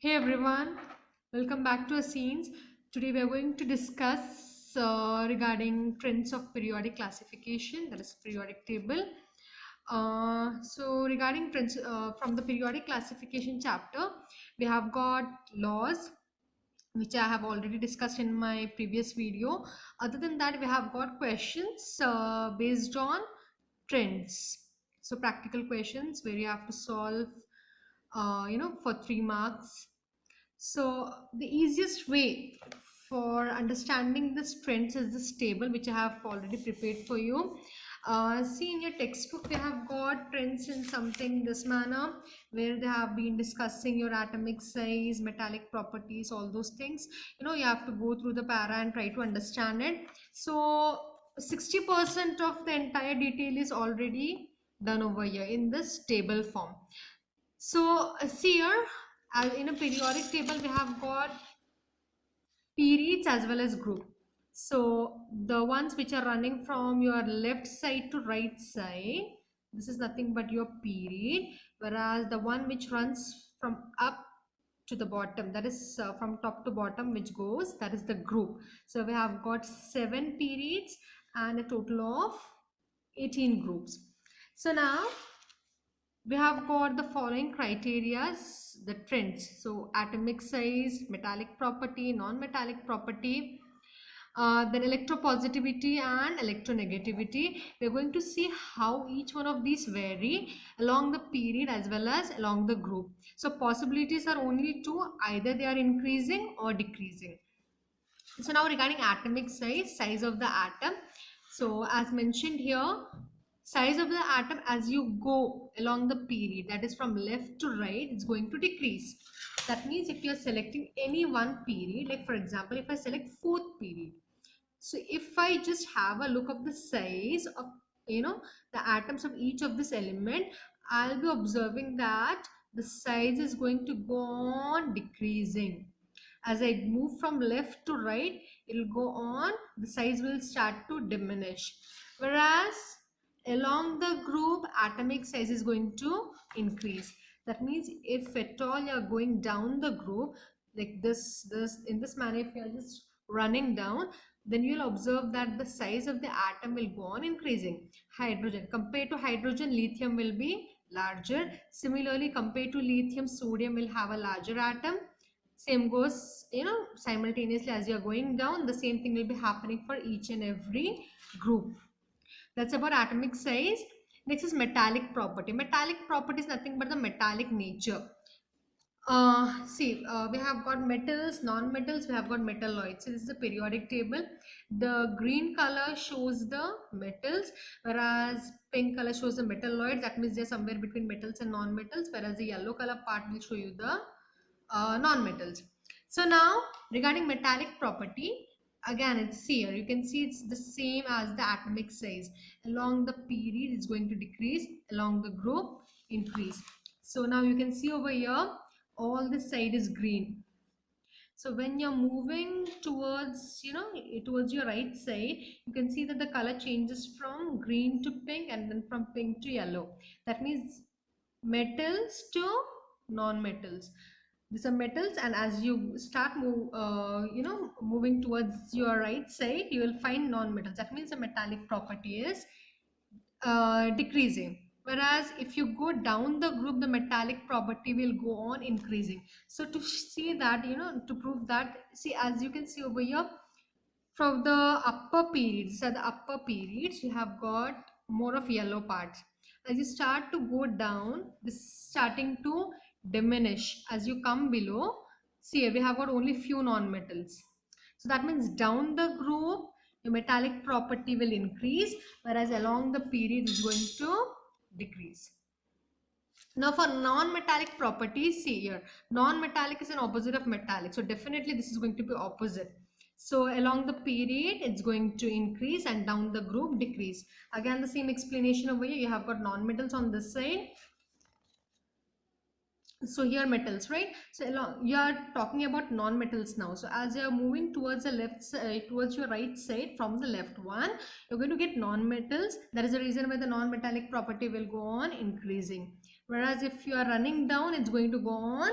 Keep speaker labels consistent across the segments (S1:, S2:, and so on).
S1: Hey everyone, welcome back to our scenes. Today we are going to discuss regarding trends of periodic classification, that is periodic table. So regarding trends from the periodic classification chapter, we have got laws which I have already discussed in my previous video. Other than that, we have got questions based on trends. So practical questions where you have to solve, for 3 marks. So the easiest way for understanding this trends is this table which I have already prepared for you. See, in your textbook we have got trends in something this manner where they have been discussing your atomic size, metallic properties, all those things. You have to go through the para and try to understand it. So 60% of the entire detail is already done over here in this table form. So see here, in a periodic table, we have got periods as well as group. So the ones which are running from your left side to right side, this is nothing but your period, whereas the one which runs from up to the bottom, that is from top to bottom, which goes, that is the group. So we have got 7 periods and a total of 18 groups. So now we have got the following criterias, the trends. So atomic size, metallic property, non-metallic property, then electropositivity and electronegativity. We're going to see how each one of these vary along the period as well as along the group. So possibilities are only two, either they are increasing or decreasing. So now regarding atomic size, size of the atom. So as mentioned here, size of the atom as you go along the period, that is from left to right, it's going to decrease. That means if you're selecting any one period, like for example, if I select fourth period, so if I just have a look of the size of, the atoms of each of this element, I'll be observing that the size is going to go on decreasing. As I move from left to right, it will go on, the size will start to diminish. Whereas along the group, atomic size is going to increase. That means if at all you are going down the group, like this in this manner, if you are just running down, then you will observe that the size of the atom will go on increasing. Hydrogen, compared to hydrogen, lithium will be larger. Similarly, compared to lithium, sodium will have a larger atom. Same goes, simultaneously as you're going down, the same thing will be happening for each and every group. That's about atomic size. Next is metallic property. Metallic property is nothing but the metallic nature. We have got metals, non-metals, we have got metalloids. So this is a periodic table. The green color shows the metals, whereas pink color shows the metalloids. That means they're somewhere between metals and non-metals, whereas the yellow color part will show you the non-metals. So now regarding metallic property, again it's here. You can see it's the same as the atomic size. Along the period, it's going to decrease. Along the group, increase. So now you can see over here, all this side is green. So when you're moving towards, towards your right side, you can see that the color changes from green to pink and then from pink to yellow. That means metals to non-metals. These are metals, and as you start moving towards your right side, you will find non-metals. That means the metallic property is decreasing. Whereas if you go down the group, the metallic property will go on increasing. So to see that, to prove that, see, as you can see over here, from the upper periods, at the upper periods, you have got more of yellow parts. As you start to go down, this is starting to diminish. As you come below, see, we have got only few non-metals. So that means down the group, the metallic property will increase, whereas along the period is going to decrease. Now for non-metallic properties, see here, non-metallic is an opposite of metallic. So definitely this is going to be opposite. So along the period, it's going to increase, and down the group, decrease. Again, the same explanation over here. You have got non-metals on this side. So here metals, right? So along, you are talking about non-metals now. So as you are moving towards the left side, towards your right side from the left one, you're going to get non-metals. That is the reason why the non-metallic property will go on increasing. Whereas if you are running down, it's going to go on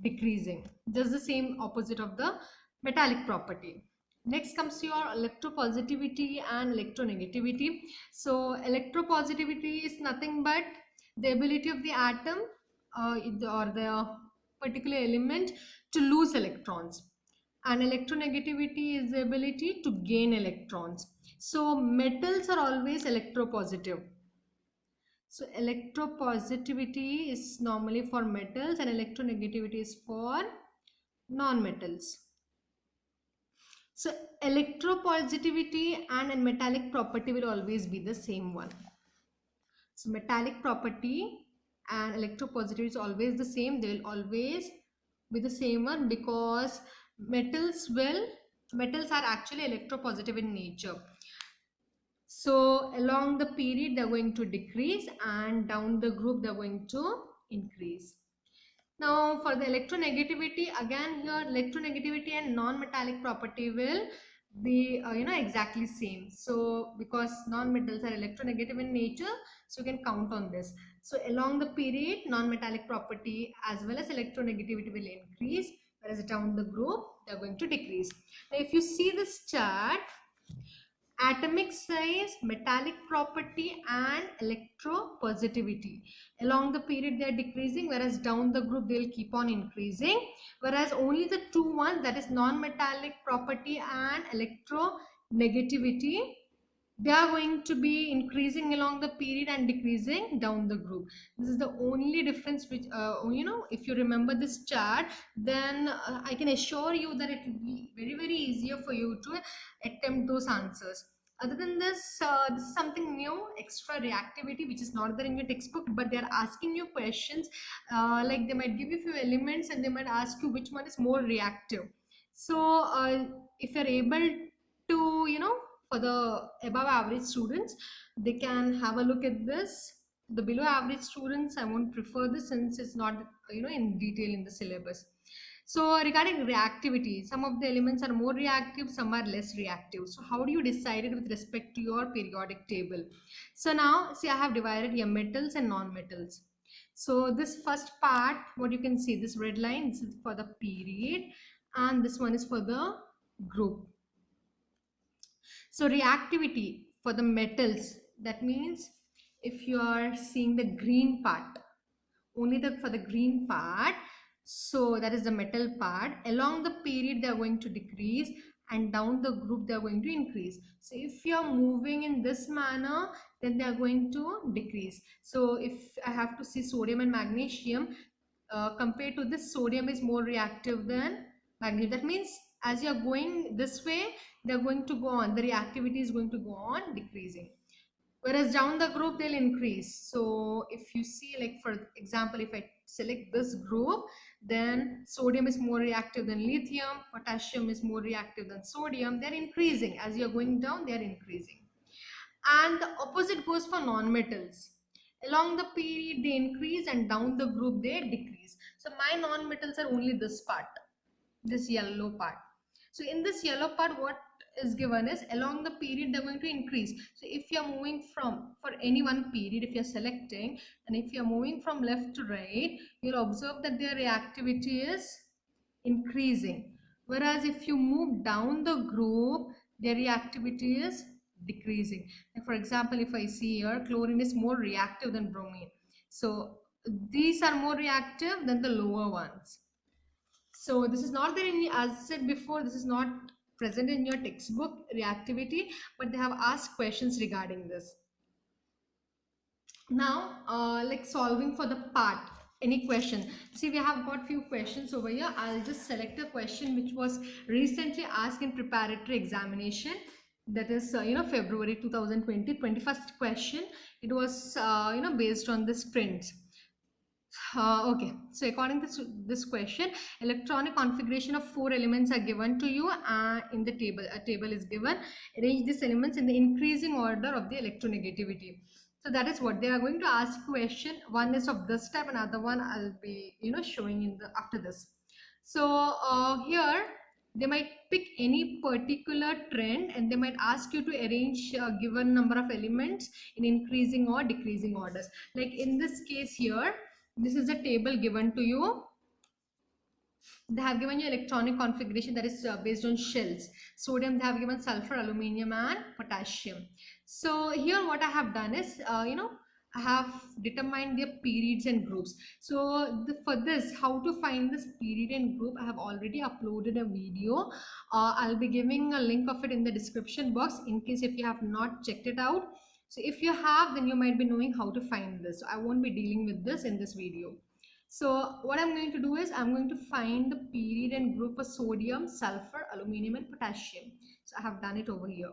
S1: decreasing. Just the same opposite of the metallic property. Next comes your electropositivity and electronegativity. So electropositivity is nothing but the ability of the atom or the particular element to lose electrons, and electronegativity is the ability to gain electrons. So metals are always electropositive. So electropositivity is normally for metals and electronegativity is for non-metals. So electropositivity and a metallic property will always be the same one. So metallic property and electropositivity is always the same. They will always be the same one because metals are actually electropositive in nature. So along the period they're going to decrease, and down the group they're going to increase. Now for the electronegativity, again here electronegativity and non-metallic property will be exactly same. So because non-metals are electronegative in nature, so you can count on this. So along the period non-metallic property as well as electronegativity will increase, whereas down the group they're going to decrease. Now if you see this chart, atomic size, metallic property and electropositivity, along the period they are decreasing, whereas down the group they will keep on increasing, whereas only the two ones, that is non-metallic property and electronegativity, they are going to be increasing along the period and decreasing down the group. This is the only difference which if you remember this chart, then I can assure you that it will be very easier for you to attempt those answers. Other than this, this is something new, extra reactivity, which is not there in your textbook, but they are asking you questions, like they might give you few elements and they might ask you which one is more reactive. So if you're able to for the above average students, they can have a look at this. The below average students, I won't prefer this since it's not in detail in the syllabus. So regarding reactivity, some of the elements are more reactive, some are less reactive. So how do you decide it with respect to your periodic table? So now see, I have divided your metals and non-metals. So this first part, what you can see, this red line, this is for the period and this one is for the group. So reactivity for the metals, that means if you are seeing the green part, only for the green part, so that is the metal part, along the period they are going to decrease and down the group they are going to increase. So if you are moving in this manner, then they are going to decrease. So if I have to see sodium and magnesium, compared to this, sodium is more reactive than magnesium. That means as you are going this way, they are going to go on, the reactivity is going to go on decreasing, whereas down the group they'll increase. So if you see, like for example, if I select this group, then sodium is more reactive than lithium, potassium is more reactive than sodium. They're increasing. As you're going down, they're increasing. And the opposite goes for non-metals. Along the period they increase and down the group they decrease. So my non-metals are only this part, this yellow part. So in this yellow part, what is given is along the period they're going to increase. So if you're moving from, for any one period, if you're selecting and if you're moving from left to right, you'll observe that their reactivity is increasing, whereas if you move down the group, their reactivity is decreasing. Like for example, if I see here, chlorine is more reactive than bromine, so these are more reactive than the lower ones. So this is not there in, as said before, this is not present in your textbook reactivity, but they have asked questions regarding this. Now like solving for the part, any question. See, we have got few questions over here. I'll just select a question which was recently asked in preparatory examination, that is February 2020, 21st question. It was based on the sprints. Okay, so according to this question, electronic configuration of 4 elements are given to you in the table. A table is given. Arrange these elements in the increasing order of the electronegativity. So that is what they are going to ask question. One is of this type, another one I'll be showing in the after this. So here they might pick any particular trend and they might ask you to arrange a given number of elements in increasing or decreasing orders. Like in this case here, this is a table given to you. They have given you electronic configuration that is based on shells. Sodium, they have given sulfur, aluminium, and potassium. So here what I have done is, I have determined their periods and groups. So for this, how to find this period and group, I have already uploaded a video. I'll be giving a link of it in the description box in case if you have not checked it out. So if you have, then you might be knowing how to find this. So I won't be dealing with this in this video. So what I'm going to do is I'm going to find the period and group for sodium, sulfur, aluminium, and potassium. So I have done it over here.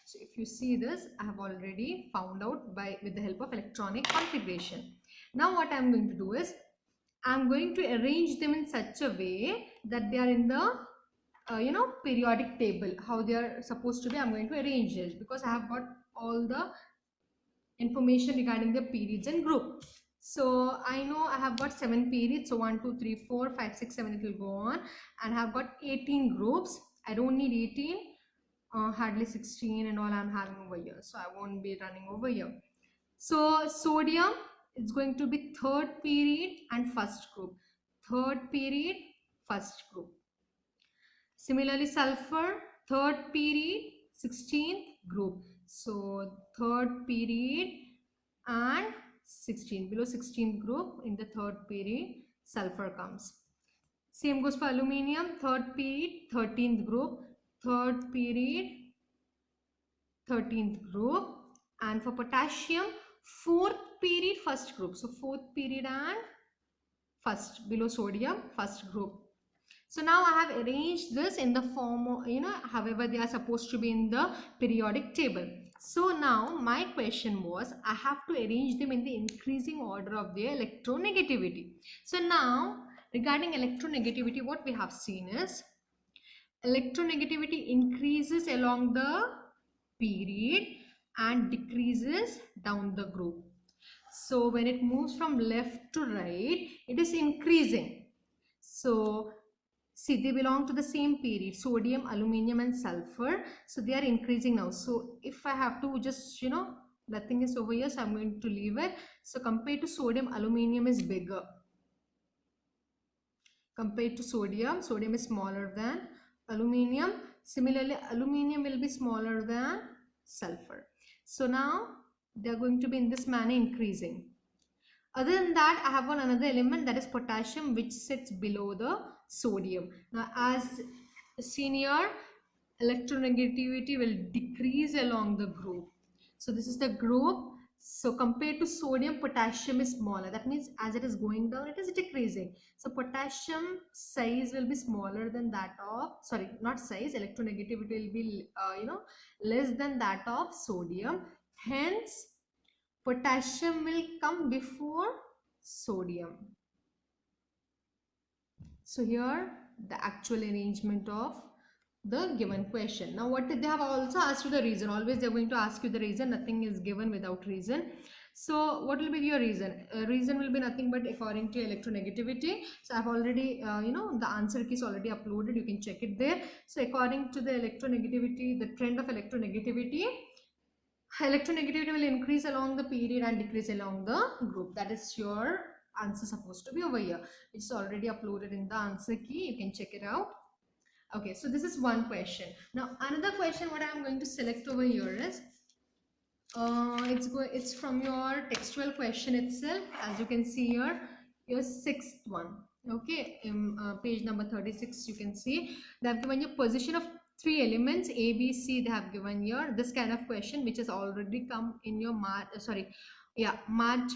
S1: So if you see this, I have already found out with the help of electronic configuration. Now what I'm going to do is I'm going to arrange them in such a way that they are in the periodic table. How they are supposed to be, I'm going to arrange it because I have got all the information regarding the periods and group. So I know I have got 7 periods. So 1, 2, 3, 4, 5, 6, 7, it will go on. And I have got 18 groups. I don't need 18. Hardly 16 and all I'm having over here. So I won't be running over here. So sodium is going to be third period and first group. Third period, first group. Similarly, sulfur, third period, 16th group. So third period and 16, below 16th group in the third period, sulfur comes. Same goes for aluminium, third period, 13th group, third period, 13th group. And for potassium, fourth period, first group. So fourth period and first, below sodium, first group. So now I have arranged this in the form of, however they are supposed to be in the periodic table. So now my question was, I have to arrange them in the increasing order of their electronegativity. So now regarding electronegativity, what we have seen is electronegativity increases along the period and decreases down the group. So when it moves from left to right, it is increasing. So see, they belong to the same period, sodium, aluminium, and sulfur. So they are increasing now. So if I have to just, nothing is over here, so I'm going to leave it. So compared to sodium, aluminium is bigger. Compared to sodium, sodium is smaller than aluminium. Similarly, aluminium will be smaller than sulfur. So now they are going to be in this manner increasing. Other than that, I have one another element, that is potassium, which sits below the sodium. Now as seen here, electronegativity will decrease along the group. So this is the group. So compared to sodium, potassium is smaller. That means as it is going down, it is decreasing. So potassium size will be smaller than that of, sorry, not size, electronegativity will be, less than that of sodium. Hence, potassium will come before sodium. So here the actual arrangement of the given question. Now what did they have also asked you the reason? Always they're going to ask you the reason. Nothing is given without reason. So what will be your reason? Reason will be nothing but according to electronegativity. So I've already, the answer key is already uploaded. You can check it there. So according to the electronegativity, the trend of electronegativity will increase along the period and decrease along the group. That is your answer supposed to be over here. It's already uploaded in the answer key. You can check it out. Okay, so this is one question. Now another question what I'm going to select over here is it's from your textual question itself. As you can see here, your sixth one. Okay, in page number 36, you can see they have given you position of 3 elements A, B, C. They have given here this kind of question, which has already come in your March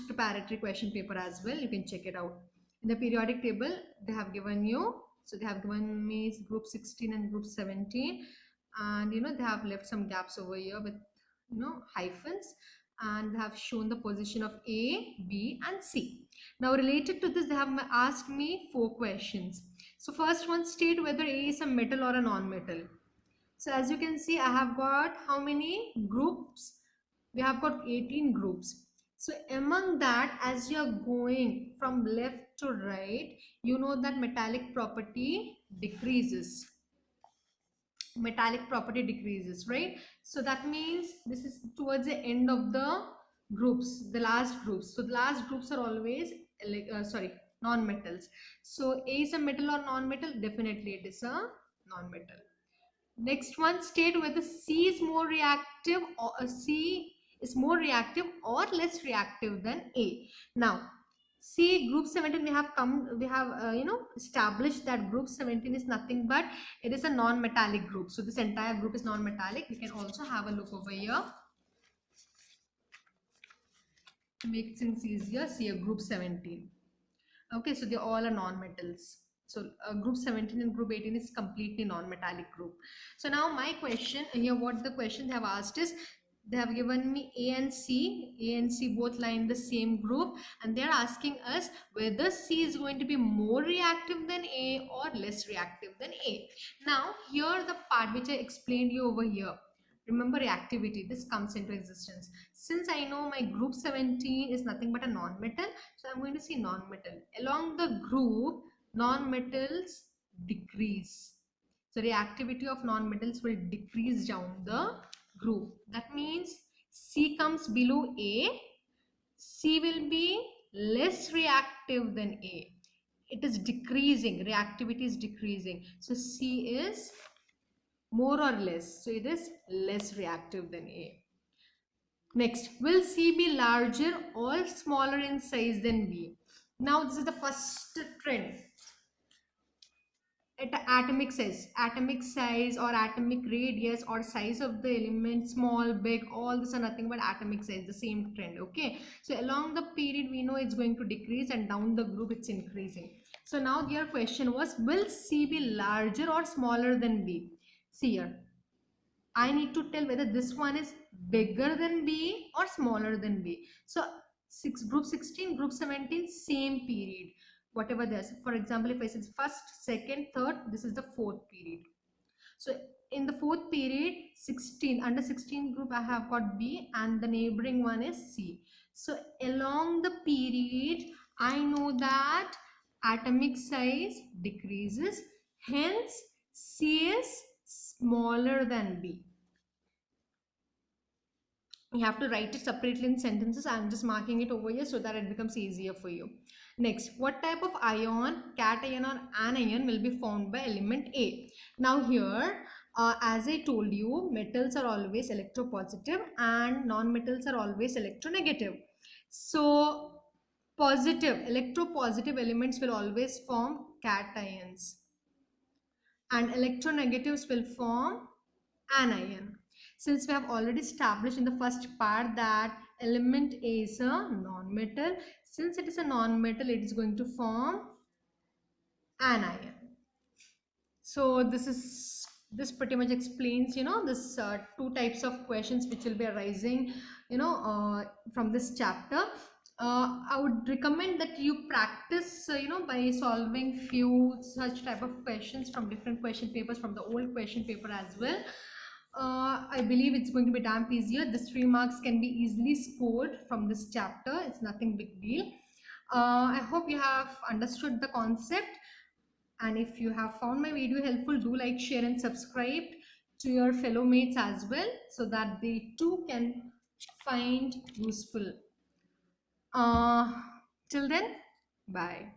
S1: preparatory question paper as well. You can check it out. In the periodic table, they have given you. So they have given me group 16 and group 17, and they have left some gaps over here with hyphens, and they have shown the position of A, B, and C. Now related to this, they have asked me 4 questions. So first one, state whether A is a metal or a non-metal. So as you can see, I have got how many groups? We have got 18 groups. So among that, as you are going from left to right, you know that metallic property decreases. Metallic property decreases, right? So that means this is towards the end of the groups, the last groups. So the last groups are always non-metals. So A is a metal or non-metal? Definitely it is a non-metal. Next one, state whether C is more reactive or C is more reactive or less reactive than A. Now, C group 17 we have established that group 17 is nothing but it is a non-metallic group. So this entire group is non-metallic. We can also have a look over here to make things easier. See a group 17. Okay, so they all are non-metals. So group 17 and group 18 is completely non-metallic group. So now my question here, what the question they have asked is, they have given me A and C both lie in the same group, and they are asking us whether C is going to be more reactive than A or less reactive than A. Now here the part which I explained you over here. Remember reactivity, this comes into existence. Since I know my group 17 is nothing but a non-metal, so I'm going to say non-metal. Along the group, non-metals decrease. So reactivity of non-metals will decrease down the group. That means C comes below A. C will be less reactive than A. It is decreasing. Reactivity is decreasing. So C is more or less. So it is less reactive than A. Next, will C be larger or smaller in size than B? Now this is the first trend. At atomic size or atomic radius or size of the element, small, big, all this are nothing but atomic size, the same trend. Okay, so along the period we know it's going to decrease, and down the group it's increasing. So now your question was, will C be larger or smaller than B? See here, I need to tell whether this one is bigger than B or smaller than B. So group 16, group 17, same period. Whatever there's, for example, if I say first, second, third, this is the fourth period. So in the fourth period, 16, under 16 group, I have got B and the neighboring one is C. So along the period, I know that atomic size decreases. Hence, C is smaller than B. You have to write it separately in sentences. I'm just marking it over here so that it becomes easier for you. Next, what type of ion, cation or anion, will be found by element A? Now here, as I told you, metals are always electropositive and non-metals are always electronegative. So electropositive elements will always form cations and electronegatives will form anion. Since we have already established in the first part that element A is a non-metal, since it is a non-metal, it is going to form anion. So this pretty much explains, this two types of questions which will be arising, from this chapter. I would recommend that you practice, by solving few such type of questions from different question papers, from the old question paper as well. I believe it's going to be damn easier. This 3 marks can be easily scored from this chapter. It's nothing big deal. I hope you have understood the concept. And if you have found my video helpful, do like, share and subscribe to your fellow mates as well, so that they too can find useful. Till then, bye.